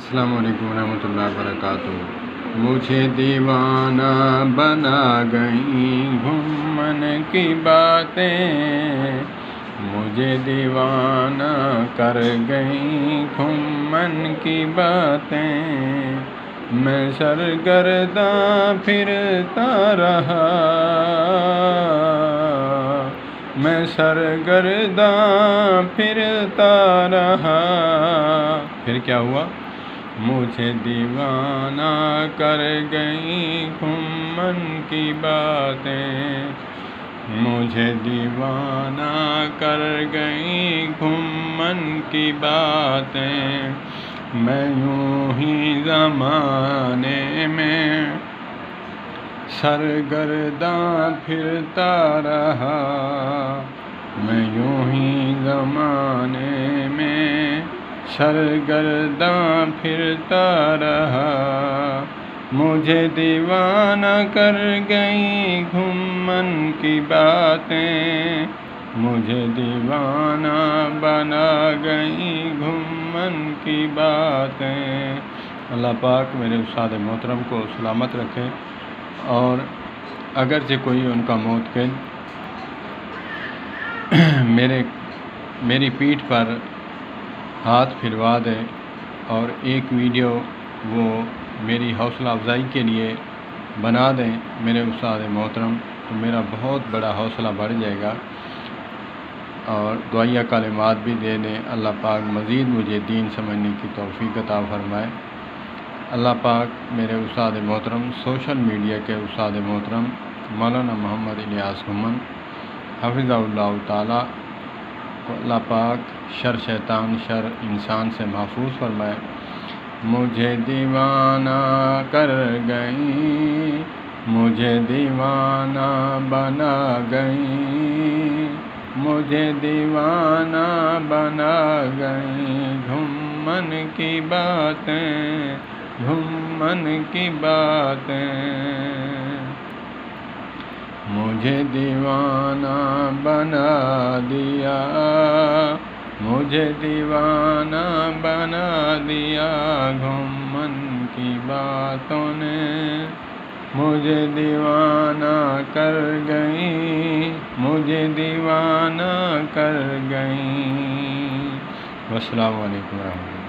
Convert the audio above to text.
السلام علیکم ورحمۃ اللہ وبرکاتہ۔ مجھے دیوانہ بنا گئیں گھومن کی باتیں، مجھے دیوانہ کر گئیں گھومن کی باتیں، میں سرگرداں پھرتا رہا، میں سرگرداں پھرتا رہا۔ پھر کیا ہوا؟ مجھے دیوانہ کر گئیں گھومن کی باتیں، مجھے دیوانہ کر گئیں گھومن کی باتیں، میں یوں ہی زمانے میں سرگرداں پھرتا رہا، میں یوں ہی زمانے میں سرگرداں پھرتا رہا۔ مجھے دیوانہ کر گئیں گھومن کی باتیں، مجھے دیوانہ بنا گئیں گھومن کی باتیں۔ اللہ پاک میرے استاد محترم کو سلامت رکھے، اور اگرچہ کوئی ان کا موت قید میری پیٹھ پر ہاتھ پھروا دے اور ایک ویڈیو وہ میری حوصلہ افزائی کے لیے بنا دیں میرے استاد محترم، تو میرا بہت بڑا حوصلہ بڑھ جائے گا، اور دعائیہ کلمات بھی دے دیں۔ اللہ پاک مزید مجھے دین سمجھنے کی توفیق عطا فرمائے۔ اللہ پاک میرے استاد محترم، سوشل میڈیا کے استاد محترم مولانا محمد الیاس گھومن حفظہ اللہ تعالیٰ کو اللہ پاک شر شیطان شر انسان سے محفوظ فرمائے۔ مجھے دیوانہ کر گئیں، مجھے دیوانہ بنا گئیں، مجھے دیوانہ بنا گئیں گھومن کی باتیں، گھومن کی باتیں، مجھے دیوانہ بنا دیا، مجھے دیوانہ بنا دیا گھومن کی باتوں نے، مجھے دیوانہ کر گئیں، مجھے دیوانہ کر گئیں۔ والسلام علیکم ورحمۃ اللہ۔